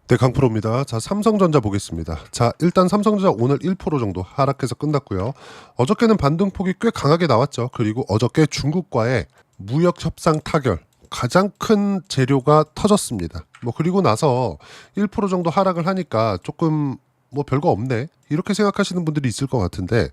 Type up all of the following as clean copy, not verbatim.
네, 강프로입니다. 자, 삼성전자 보겠습니다. 자, 일단 삼성전자 오늘 1% 정도 하락해서 끝났고요. 어저께는 반등폭이 꽤 강하게 나왔죠. 그리고 어저께 중국과의 무역 협상 타결 가장 큰 재료가 터졌습니다. 그리고 나서 1% 정도 하락을 하니까 조금 별거 없네, 이렇게 생각하시는 분들이 있을 것 같은데,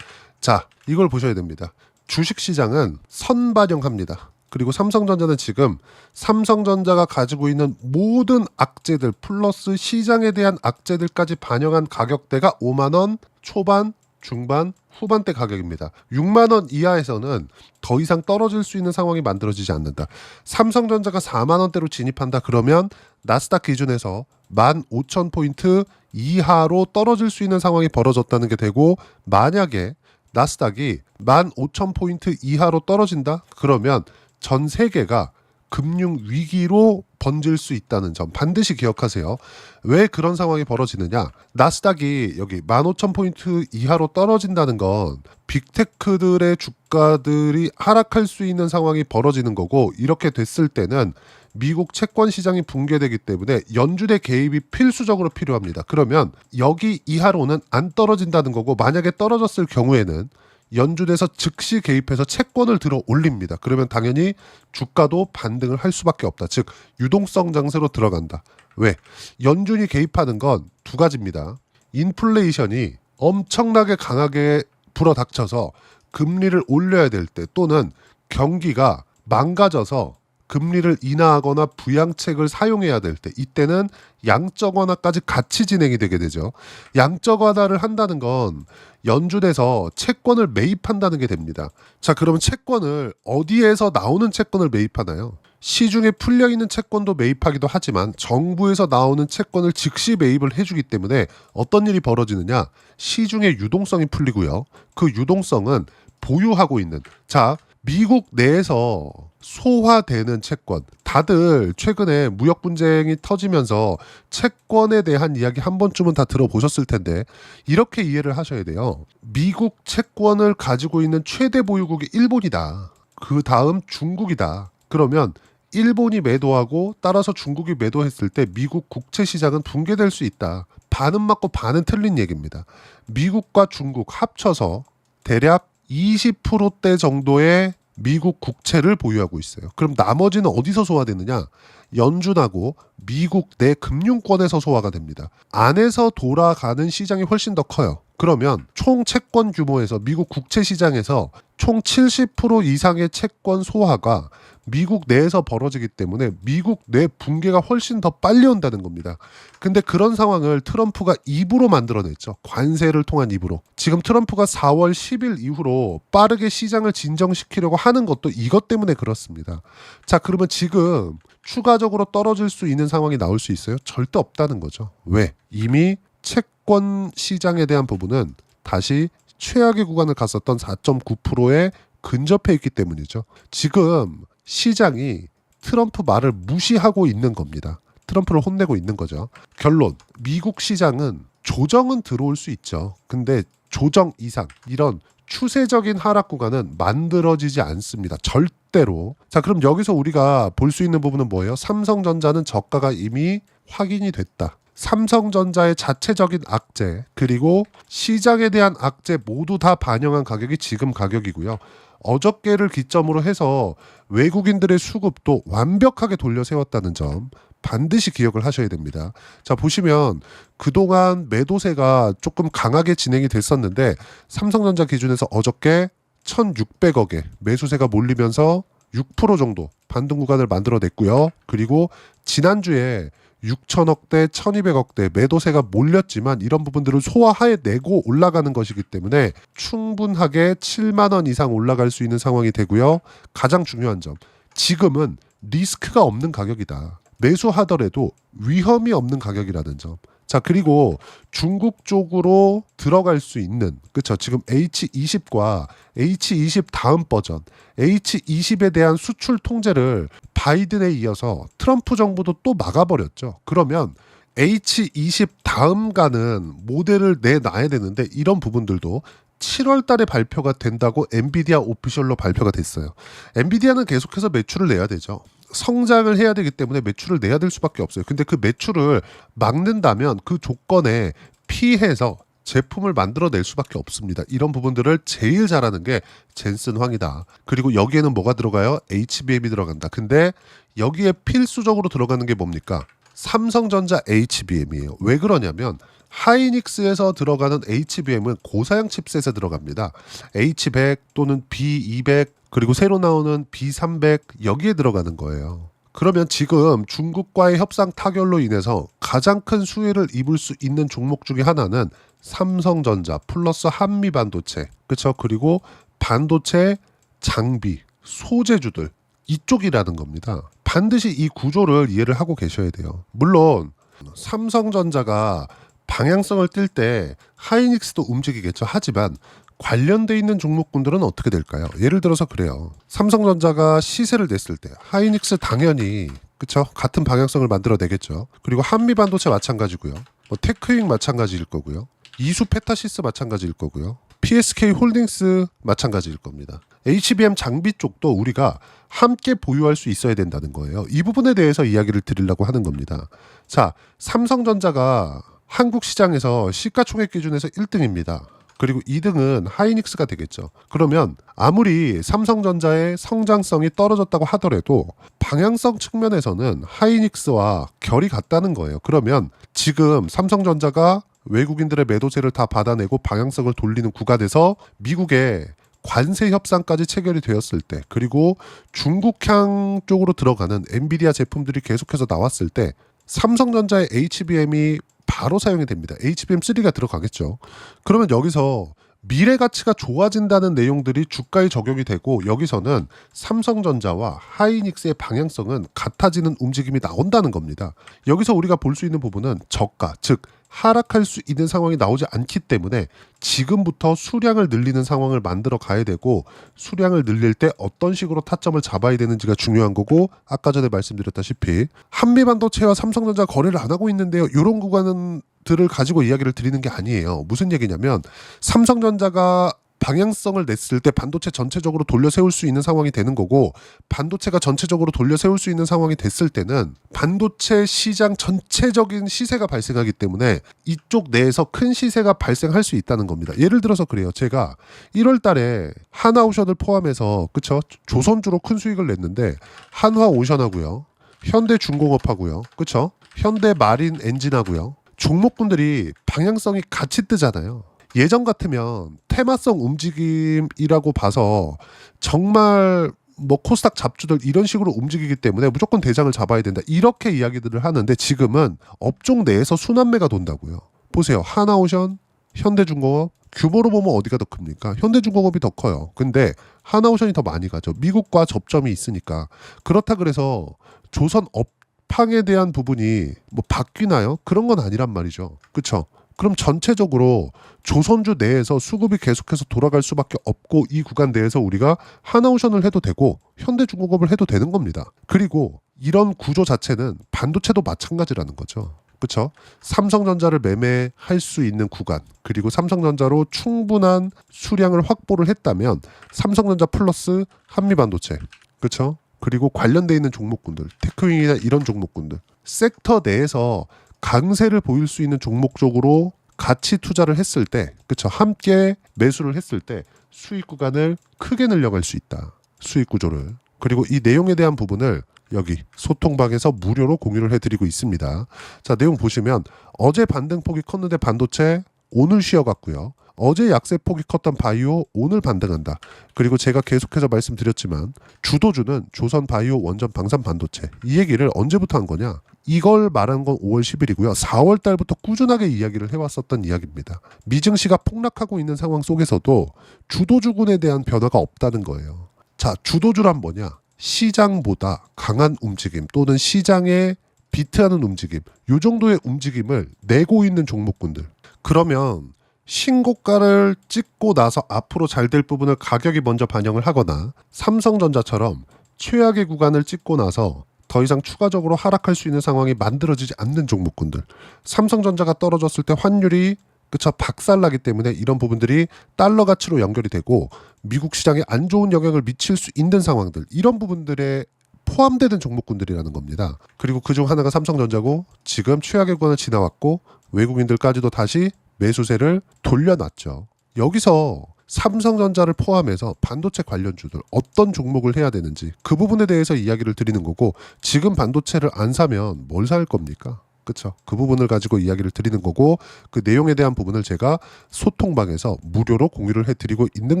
자, 이걸 보셔야 됩니다. 주식시장은 선반영합니다. 그리고 삼성전자는 지금 삼성전자가 가지고 있는 모든 악재들 플러스 시장에 대한 악재들까지 반영한 가격대가 5만 원 초반, 중반, 후반대 가격입니다. 6만 원 이하에서는 더 이상 떨어질 수 있는 상황이 만들어지지 않는다. 삼성전자가 4만 원대로 진입한다 그러면 나스닥 기준에서 15,000포인트 이하로 떨어질 수 있는 상황이 벌어졌다는 게 되고, 만약에 나스닥이 15,000포인트 이하로 떨어진다 그러면 전 세계가 금융 위기로 번질 수 있다는 점 반드시 기억하세요. 왜 그런 상황이 벌어지느냐? 나스닥이 여기 15,000포인트 이하로 떨어진다는 건 빅테크들의 주가들이 하락할 수 있는 상황이 벌어지는 거고, 이렇게 됐을 때는 미국 채권 시장이 붕괴되기 때문에 연준의 개입이 필수적으로 필요합니다. 그러면 여기 이하로는 안 떨어진다는 거고, 만약에 떨어졌을 경우에는 연준에서 즉시 개입해서 채권을 들어 올립니다. 그러면 당연히 주가도 반등을 할 수밖에 없다. 즉 유동성 장세로 들어간다. 왜? 연준이 개입하는 건 두 가지입니다. 인플레이션이 엄청나게 강하게 불어닥쳐서 금리를 올려야 될 때, 또는 경기가 망가져서 금리를 인하하거나 부양책을 사용해야 될 때, 이때는 양적 완화까지 같이 진행이 되게 되죠. 양적 완화를 한다는 건 연준에서 채권을 매입한다는 게 됩니다. 자, 그러면 채권을 어디에서 나오는 채권을 매입하나요? 시중에 풀려있는 채권도 매입하기도 하지만 정부에서 나오는 채권을 즉시 매입을 해주기 때문에 어떤 일이 벌어지느냐? 시중의 유동성이 풀리고요. 그 유동성은 보유하고 있는, 자, 미국 내에서 소화되는 채권, 다들 최근에 무역 분쟁이 터지면서 채권에 대한 이야기 한 번쯤은 다 들어보셨을 텐데, 이렇게 이해를 하셔야 돼요. 미국 채권을 가지고 있는 최대 보유국이 일본이다. 그 다음 중국이다. 그러면 일본이 매도하고 따라서 중국이 매도했을 때 미국 국채 시장은 붕괴될 수 있다. 반은 맞고 반은 틀린 얘기입니다. 미국과 중국 합쳐서 대략 20%대 정도의 미국 국채를 보유하고 있어요. 그럼 나머지는 어디서 소화되느냐? 연준하고 미국 내 금융권에서 소화가 됩니다. 안에서 돌아가는 시장이 훨씬 더 커요. 그러면 총 채권 규모에서 미국 국채 시장에서 총 70% 이상의 채권 소화가 미국 내에서 벌어지기 때문에 미국 내 붕괴가 훨씬 더 빨리 온다는 겁니다. 근데 그런 상황을 트럼프가 입으로 만들어냈죠. 관세를 통한 입으로. 지금 트럼프가 4월 10일 이후로 빠르게 시장을 진정시키려고 하는 것도 이것 때문에 그렇습니다. 자, 그러면 지금 추가적으로 떨어질 수 있는 상황이 나올 수 있어요? 절대 없다는 거죠. 왜? 이미 채권 시장에 대한 부분은 다시 최악의 구간을 갔었던 4.9%에 근접해 있기 때문이죠. 지금 시장이 트럼프 말을 무시하고 있는 겁니다. 트럼프를 혼내고 있는 거죠. 결론, 미국 시장은 조정은 들어올 수 있죠. 근데 조정 이상, 이런 추세적인 하락 구간은 만들어지지 않습니다. 절대로. 자, 그럼 여기서 우리가 볼 수 있는 부분은 뭐예요? 삼성전자는 저가가 이미 확인이 됐다. 삼성전자의 자체적인 악재, 그리고 시장에 대한 악재 모두 다 반영한 가격이 지금 가격이고요. 어저께를 기점으로 해서 외국인들의 수급도 완벽하게 돌려 세웠다는 점 반드시 기억을 하셔야 됩니다. 자, 보시면 그동안 매도세가 조금 강하게 진행이 됐었는데, 삼성전자 기준에서 어저께 1,600억에 매수세가 몰리면서 6% 정도 반등 구간을 만들어냈고요. 그리고 지난주에 6천억대, 1,200억대 매도세가 몰렸지만 이런 부분들을 소화해내고 올라가는 것이기 때문에 충분하게 7만 원 이상 올라갈 수 있는 상황이 되고요. 가장 중요한 점, 지금은 리스크가 없는 가격이다. 매수하더라도 위험이 없는 가격이라는 점. 자, 그리고 중국 쪽으로 들어갈 수 있는, 그렇죠? 지금 H20과 H20 다음 버전, H20에 대한 수출 통제를 바이든에 이어서 트럼프 정부도 또 막아버렸죠. 그러면 H20 다음 가는 모델을 내놔야 되는데, 이런 부분들도 7월 달에 발표가 된다고 엔비디아 오피셜로 발표가 됐어요. 엔비디아는 계속해서 매출을 내야 되죠. 성장을 해야 되기 때문에 매출을 내야 될 수밖에 없어요. 근데 그 매출을 막는다면 그 조건에 피해서 제품을 만들어낼 수밖에 없습니다. 이런 부분들을 제일 잘하는 게 젠슨 황이다. 그리고 여기에는 뭐가 들어가요? HBM이 들어간다. 근데 여기에 필수적으로 들어가는 게 뭡니까? 삼성전자 HBM이에요. 왜 그러냐면 하이닉스에서 들어가는 HBM은 고사양 칩셋에 들어갑니다. H100 또는 B200 그리고 새로 나오는 B300 여기에 들어가는 거예요. 그러면 지금 중국과의 협상 타결로 인해서 가장 큰 수혜를 입을 수 있는 종목 중에 하나는 삼성전자 플러스 한미반도체, 그렇죠? 그리고 반도체 장비, 소재주들 이쪽이라는 겁니다. 반드시 이 구조를 이해를 하고 계셔야 돼요. 물론 삼성전자가 방향성을 띨 때 하이닉스도 움직이겠죠. 하지만 관련돼 있는 종목군들은 어떻게 될까요? 예를 들어서 그래요. 삼성전자가 시세를 냈을 때 하이닉스 당연히 그쵸? 같은 방향성을 만들어내겠죠. 그리고 한미반도체 마찬가지고요. 뭐 테크잉 마찬가지일 거고요. 이수 페타시스 마찬가지일 거고요. PSK 홀딩스 마찬가지일 겁니다. HBM 장비 쪽도 우리가 함께 보유할 수 있어야 된다는 거예요. 이 부분에 대해서 이야기를 드리려고 하는 겁니다. 자, 삼성전자가 한국 시장에서 시가총액 기준에서 1등입니다. 그리고 2등은 하이닉스가 되겠죠. 그러면 아무리 삼성전자의 성장성이 떨어졌다고 하더라도 방향성 측면에서는 하이닉스와 결이 같다는 거예요. 그러면 지금 삼성전자가 외국인들의 매도세를 다 받아내고 방향성을 돌리는 구간에서 미국의 관세 협상까지 체결이 되었을 때, 그리고 중국향 쪽으로 들어가는 엔비디아 제품들이 계속해서 나왔을 때 삼성전자의 HBM이 바로 사용이 됩니다. HBM3가 들어가겠죠. 그러면 여기서 미래 가치가 좋아진다는 내용들이 주가에 적용이 되고, 여기서는 삼성전자와 하이닉스의 방향성은 같아지는 움직임이 나온다는 겁니다. 여기서 우리가 볼 수 있는 부분은 저가, 즉 하락할 수 있는 상황이 나오지 않기 때문에 지금부터 수량을 늘리는 상황을 만들어 가야 되고, 수량을 늘릴 때 어떤 식으로 타점을 잡아야 되는지가 중요한 거고, 아까 전에 말씀드렸다시피 한미반도체와 삼성전자 거래를 안 하고 있는데요, 이런 구간들을 가지고 이야기를 드리는 게 아니에요. 무슨 얘기냐면 삼성전자가 방향성을 냈을 때 반도체 전체적으로 돌려 세울 수 있는 상황이 되는 거고, 반도체가 전체적으로 돌려 세울 수 있는 상황이 됐을 때는 반도체 시장 전체적인 시세가 발생하기 때문에 이쪽 내에서 큰 시세가 발생할 수 있다는 겁니다. 예를 들어서 그래요. 제가 1월 달에 하나오션을 포함해서 그쵸? 조선주로 큰 수익을 냈는데 한화오션하고요, 현대중공업하고요, 그쵸? 현대마린 엔진하고요, 종목군들이 방향성이 같이 뜨잖아요. 예전 같으면 테마성 움직임이라고 봐서 정말 뭐 코스닥 잡주들 이런 식으로 움직이기 때문에 무조건 대장을 잡아야 된다, 이렇게 이야기들을 하는데, 지금은 업종 내에서 순환매가 돈다고요. 보세요. 하나오션, 현대중공업, 규모로 보면 어디가 더 큽니까? 현대중공업이 더 커요. 근데 하나오션이 더 많이 가죠. 미국과 접점이 있으니까. 그렇다 그래서 조선 업황에 대한 부분이 뭐 바뀌나요? 그런 건 아니란 말이죠. 그렇죠? 그럼 전체적으로 조선주 내에서 수급이 계속해서 돌아갈 수밖에 없고, 이 구간 내에서 우리가 하나오션을 해도 되고 현대중공업을 해도 되는 겁니다. 그리고 이런 구조 자체는 반도체도 마찬가지라는 거죠. 그렇죠? 삼성전자를 매매할 수 있는 구간, 그리고 삼성전자로 충분한 수량을 확보를 했다면 삼성전자 플러스 한미반도체, 그렇죠? 그리고 관련돼 있는 종목군들, 테크윙이나 이런 종목군들, 섹터 내에서 강세를 보일 수 있는 종목 쪽으로 같이 투자를 했을 때, 그쵸, 함께 매수를 했을 때 수익 구간을 크게 늘려갈 수 있다. 수익 구조를. 그리고 이 내용에 대한 부분을 여기 소통방에서 무료로 공유를 해드리고 있습니다. 자, 내용 보시면 어제 반등폭이 컸는데 반도체 오늘 쉬어갔고요. 어제 약세폭이 컸던 바이오 오늘 반등한다. 그리고 제가 계속해서 말씀드렸지만 주도주는 조선 바이오, 원전, 방산, 반도체. 이 얘기를 언제부터 한 거냐? 이걸 말한 건 5월 10일이고요. 4월 달부터 꾸준하게 이야기를 해왔었던 이야기입니다. 미증시가 폭락하고 있는 상황 속에서도 주도주군에 대한 변화가 없다는 거예요. 자, 주도주란 뭐냐? 시장보다 강한 움직임 또는 시장에 비트하는 움직임, 이 정도의 움직임을 내고 있는 종목군들. 그러면 신고가를 찍고 나서 앞으로 잘 될 부분을 가격이 먼저 반영을 하거나, 삼성전자처럼 최악의 구간을 찍고 나서 더 이상 추가적으로 하락할 수 있는 상황이 만들어지지 않는 종목군들. 삼성전자가 떨어졌을 때 환율이 그쵸 박살나기 때문에 이런 부분들이 달러 가치로 연결이 되고 미국 시장에 안 좋은 영향을 미칠 수 있는 상황들, 이런 부분들에 포함되는 종목군들이라는 겁니다. 그리고 그중 하나가 삼성전자고 지금 최악의 구간을 지나왔고 외국인들까지도 다시 매수세를 돌려놨죠. 여기서 삼성전자를 포함해서 반도체 관련주들 어떤 종목을 해야 되는지 그 부분에 대해서 이야기를 드리는 거고, 지금 반도체를 안 사면 뭘 살 겁니까? 그렇죠. 그 부분을 가지고 이야기를 드리는 거고, 그 내용에 대한 부분을 제가 소통방에서 무료로 공유를 해드리고 있는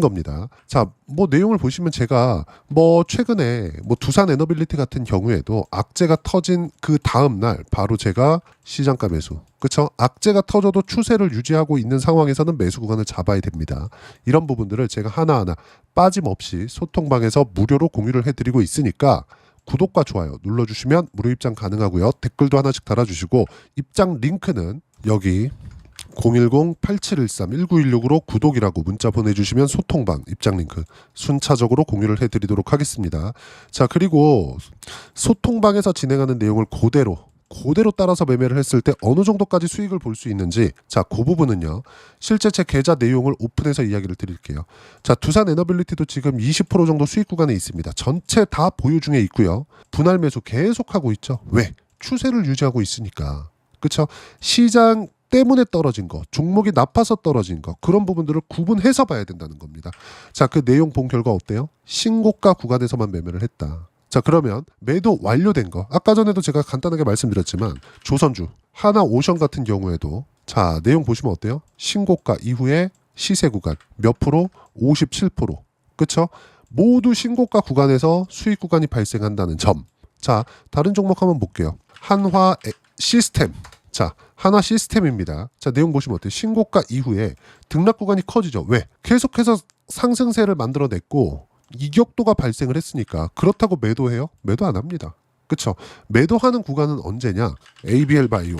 겁니다. 자, 뭐 내용을 보시면 제가 뭐 최근에 뭐 두산 에너빌리티 같은 경우에도 악재가 터진 그 다음 날 바로 제가 시장가 매수, 그렇죠? 악재가 터져도 추세를 유지하고 있는 상황에서는 매수 구간을 잡아야 됩니다. 이런 부분들을 제가 하나하나 빠짐없이 소통방에서 무료로 공유를 해드리고 있으니까 구독과 좋아요 눌러주시면 무료 입장 가능하고요. 댓글도 하나씩 달아주시고 입장 링크는 여기 010-8713-1916으로 구독이라고 문자 보내주시면 소통방 입장 링크 순차적으로 공유를 해드리도록 하겠습니다. 자, 그리고 소통방에서 진행하는 내용을 그대로 따라서 매매를 했을 때 어느 정도까지 수익을 볼 수 있는지, 자, 그 부분은요 실제 제 계좌 내용을 오픈해서 이야기를 드릴게요. 자, 두산 에너빌리티도 지금 20% 정도 수익 구간에 있습니다. 전체 다 보유 중에 있고요. 분할 매수 계속하고 있죠. 왜? 추세를 유지하고 있으니까. 그렇죠? 시장 때문에 떨어진 거, 종목이 나빠서 떨어진 거, 그런 부분들을 구분해서 봐야 된다는 겁니다. 자, 그 내용 본 결과 어때요? 신고가 구간에서만 매매를 했다. 자, 그러면 매도 완료된 거, 아까 전에도 제가 간단하게 말씀드렸지만 조선주, 하나오션 같은 경우에도 자, 내용 보시면 어때요? 신고가 이후에 시세 구간 몇 프로? 57%. 그쵸? 모두 신고가 구간에서 수익 구간이 발생한다는 점. 자, 다른 종목 한번 볼게요. 한화 시스템. 자, 한화 시스템입니다. 자, 내용 보시면 어때요? 신고가 이후에 등락 구간이 커지죠. 왜? 계속해서 상승세를 만들어냈고 이격도가 발생을 했으니까. 그렇다고 매도해요? 매도 안 합니다. 그쵸? 매도하는 구간은 언제냐? ABL 바이오.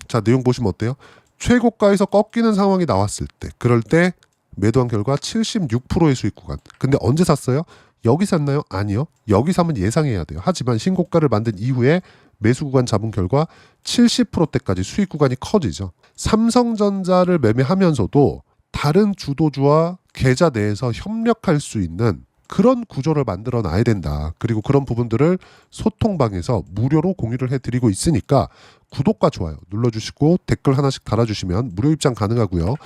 자, 내용 보시면 어때요? 최고가에서 꺾이는 상황이 나왔을 때, 그럴 때 매도한 결과 76%의 수익 구간. 근데 언제 샀어요? 여기 샀나요? 아니요. 여기 사면 예상해야 돼요. 하지만 신고가를 만든 이후에 매수 구간 잡은 결과 70%대까지 수익 구간이 커지죠. 삼성전자를 매매하면서도 다른 주도주와 계좌 내에서 협력할 수 있는 그런 구조를 만들어 놔야 된다. 그리고 그런 부분들을 소통방에서 무료로 공유를 해드리고 있으니까 구독과 좋아요 눌러주시고 댓글 하나씩 달아주시면 무료 입장 가능하고요.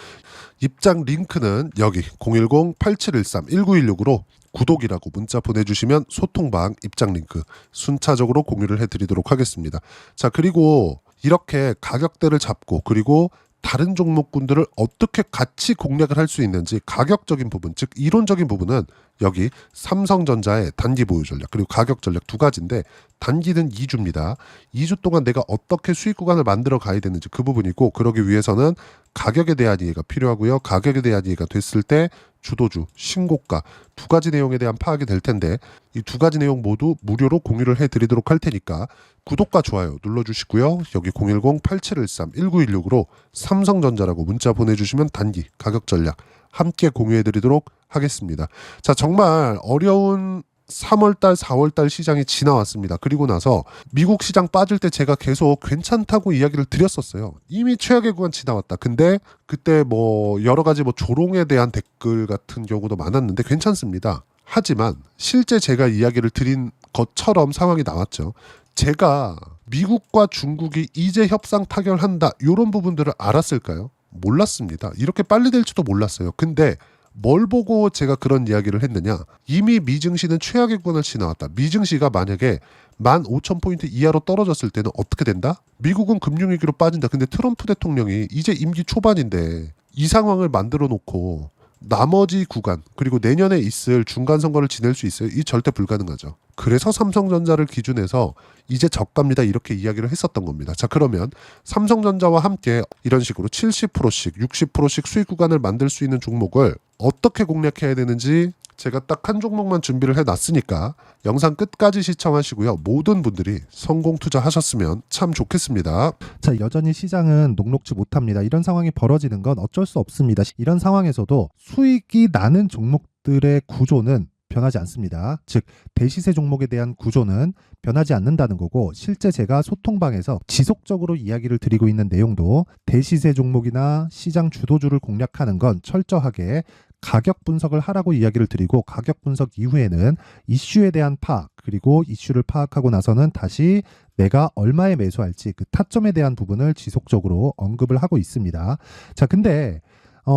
입장 링크는 여기 010-8713-1916으로 구독이라고 문자 보내주시면 소통방 입장 링크 순차적으로 공유를 해드리도록 하겠습니다. 자, 그리고 이렇게 가격대를 잡고 그리고 다른 종목군들을 어떻게 같이 공략을 할 수 있는지 가격적인 부분, 즉 이론적인 부분은 여기 삼성전자의 단기 보유 전략 그리고 가격 전략 두 가지인데, 단기는 2주입니다. 2주 동안 내가 어떻게 수익 구간을 만들어 가야 되는지 그 부분이고, 그러기 위해서는 가격에 대한 이해가 필요하고요. 가격에 대한 이해가 됐을 때 주도주, 신고가 두 가지 내용에 대한 파악이 될 텐데, 이 두 가지 내용 모두 무료로 공유를 해드리도록 할 테니까 구독과 좋아요 눌러주시고요. 여기 010-8713-1916으로 삼성전자라고 문자 보내주시면 단기 가격 전략 함께 공유해드리도록 하겠습니다. 자, 정말 어려운 3월달, 4월달 시장이 지나왔습니다. 그리고 나서 미국 시장 빠질 때 제가 계속 괜찮다고 이야기를 드렸었어요. 이미 최악의 구간 지나왔다. 근데 그때 뭐 여러 가지 뭐 조롱에 대한 댓글 같은 경우도 많았는데 괜찮습니다. 하지만 실제 제가 이야기를 드린 것처럼 상황이 나왔죠. 제가 미국과 중국이 이제 협상 타결한다 이런 부분들을 알았을까요? 몰랐습니다. 이렇게 빨리 될지도 몰랐어요. 근데 뭘 보고 제가 그런 이야기를 했느냐? 이미 미증시는 최악의 구간을 지나왔다. 미증시가 만약에 15,000포인트 이하로 떨어졌을 때는 어떻게 된다? 미국은 금융위기로 빠진다. 근데 트럼프 대통령이 이제 임기 초반인데 이 상황을 만들어 놓고 나머지 구간 그리고 내년에 있을 중간 선거를 지낼 수 있어요? 이 절대 불가능하죠. 그래서 삼성전자를 기준해서 이제 저가입니다 이렇게 이야기를 했었던 겁니다. 자, 그러면 삼성전자와 함께 이런 식으로 70%씩 60%씩 수익 구간을 만들 수 있는 종목을 어떻게 공략해야 되는지 제가 딱 한 종목만 준비를 해놨으니까 영상 끝까지 시청하시고요. 모든 분들이 성공 투자하셨으면 참 좋겠습니다. 자, 여전히 시장은 녹록지 못합니다. 이런 상황이 벌어지는 건 어쩔 수 없습니다. 이런 상황에서도 수익이 나는 종목들의 구조는 변하지 않습니다. 즉 대시세 종목에 대한 구조는 변하지 않는다는 거고, 실제 제가 소통방에서 지속적으로 이야기를 드리고 있는 내용도 대시세 종목이나 시장 주도주를 공략하는 건 철저하게 가격 분석을 하라고 이야기를 드리고 가격 분석 이후에는 이슈에 대한 파악 그리고 이슈를 파악하고 나서는 다시 내가 얼마에 매수할지 그 타점에 대한 부분을 지속적으로 언급을 하고 있습니다. 자, 근데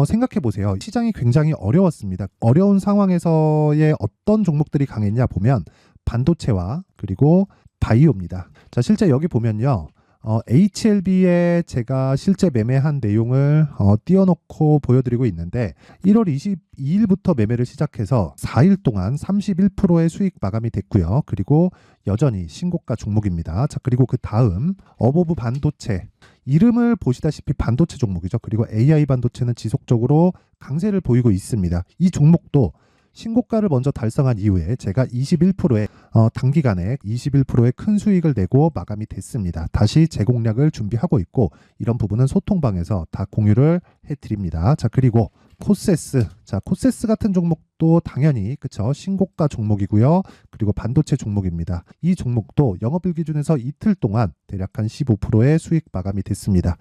생각해 보세요. 시장이 굉장히 어려웠습니다. 어려운 상황에서의 어떤 종목들이 강했냐 보면 반도체와 그리고 바이오입니다. 자, 실제 여기 보면요. HLB에 제가 실제 매매한 내용을 띄워놓고 보여드리고 있는데 1월 22일부터 매매를 시작해서 4일 동안 31%의 수익 마감이 됐고요. 그리고 여전히 신고가 종목입니다. 자, 그리고 그 다음 어보브 반도체 이름을 보시다시피 반도체 종목이죠. 그리고 AI 반도체는 지속적으로 강세를 보이고 있습니다. 이 종목도 신고가를 먼저 달성한 이후에 제가 21%의 단기간에 21%의 큰 수익을 내고 마감이 됐습니다. 다시 재공략을 준비하고 있고 이런 부분은 소통방에서 다 공유를 해드립니다. 자, 그리고 코세스. 자, 코세스 같은 종목도 당연히 그쵸 신고가 종목이고요. 그리고 반도체 종목입니다. 이 종목도 영업일 기준에서 이틀 동안 대략 한 15%의 수익 마감이 됐습니다.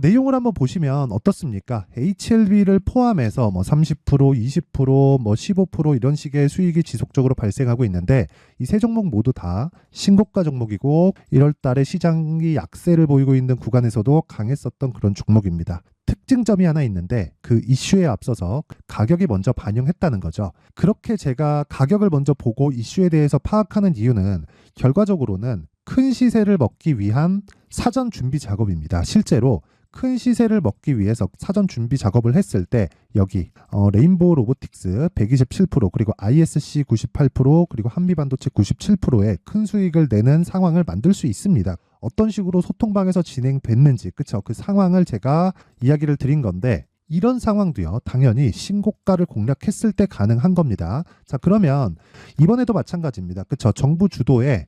내용을 한번 보시면 어떻습니까? HLB를 포함해서 뭐 30%, 20%, 뭐 15% 이런 식의 수익이 지속적으로 발생하고 있는데 이 세 종목 모두 다 신고가 종목이고 1월 달에 시장이 약세를 보이고 있는 구간에서도 강했었던 그런 종목입니다. 특징점이 하나 있는데 그 이슈에 앞서서 가격이 먼저 반영했다는 거죠. 그렇게 제가 가격을 먼저 보고 이슈에 대해서 파악하는 이유는 결과적으로는 큰 시세를 먹기 위한 사전 준비 작업입니다. 실제로 큰 시세를 먹기 위해서 사전 준비 작업을 했을 때 여기 레인보우 로보틱스 127% 그리고 ISC 98% 그리고 한미반도체 97%의 큰 수익을 내는 상황을 만들 수 있습니다. 어떤 식으로 소통방에서 진행됐는지 그쵸 그 상황을 제가 이야기를 드린 건데 이런 상황도요 당연히 신고가를 공략했을 때 가능한 겁니다. 자, 그러면 이번에도 마찬가지입니다. 그쵸 정부 주도의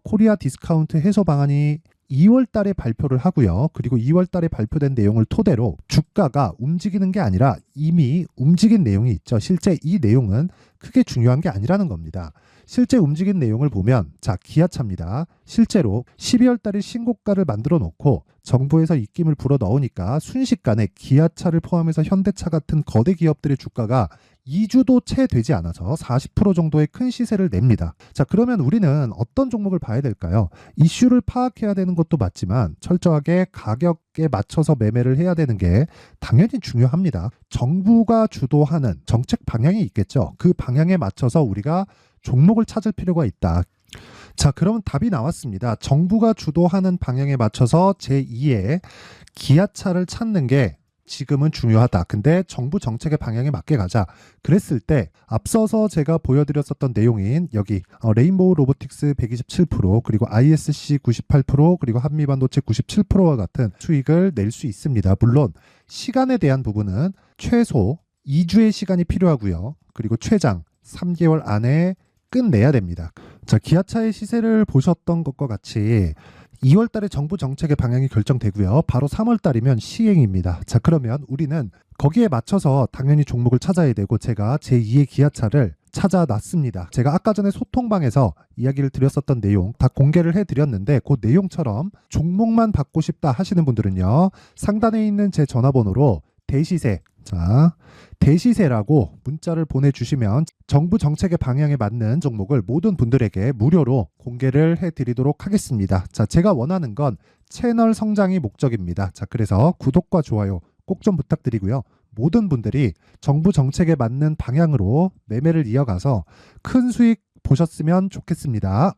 코리아 디스카운트 해소 방안이 2월 달에 발표를 하고요. 그리고 2월 달에 발표된 내용을 토대로 주가가 움직이는 게 아니라 이미 움직인 내용이 있죠. 실제 이 내용은 크게 중요한 게 아니라는 겁니다. 실제 움직인 내용을 보면 자, 기아차입니다. 실제로 12월 달에 신고가를 만들어 놓고 정부에서 입김을 불어 넣으니까 순식간에 기아차를 포함해서 현대차 같은 거대 기업들의 주가가 2주도 채 되지 않아서 40% 정도의 큰 시세를 냅니다. 자, 그러면 우리는 어떤 종목을 봐야 될까요? 이슈를 파악해야 되는 것도 맞지만 철저하게 가격에 맞춰서 매매를 해야 되는 게 당연히 중요합니다. 정부가 주도하는 정책 방향이 있겠죠. 그 방향에 맞춰서 우리가 종목을 찾을 필요가 있다. 자, 그러면 답이 나왔습니다. 정부가 주도하는 방향에 맞춰서 제2의 기아차를 찾는 게 지금은 중요하다. 근데 정부 정책의 방향에 맞게 가자. 그랬을 때 앞서서 제가 보여드렸었던 내용인 여기 레인보우 로보틱스 127% 그리고 ISC 98% 그리고 한미반도체 97%와 같은 수익을 낼 수 있습니다. 물론 시간에 대한 부분은 최소 2주의 시간이 필요하고요. 그리고 최장 3개월 안에 끝내야 됩니다. 자, 기아차의 시세를 보셨던 것과 같이 2월 달에 정부 정책의 방향이 결정되고요. 바로 3월 달이면 시행입니다. 자, 그러면 우리는 거기에 맞춰서 당연히 종목을 찾아야 되고 제가 제2의 기아차를 찾아놨습니다. 제가 아까 전에 소통방에서 이야기를 드렸었던 내용 다 공개를 해드렸는데 그 내용처럼 종목만 받고 싶다 하시는 분들은요. 상단에 있는 제 전화번호로 대시세 자, 대시세라고 문자를 보내주시면 정부 정책의 방향에 맞는 종목을 모든 분들에게 무료로 공개를 해드리도록 하겠습니다. 자, 제가 원하는 건 채널 성장이 목적입니다. 자, 그래서 구독과 좋아요 꼭 좀 부탁드리고요. 모든 분들이 정부 정책에 맞는 방향으로 매매를 이어가서 큰 수익 보셨으면 좋겠습니다.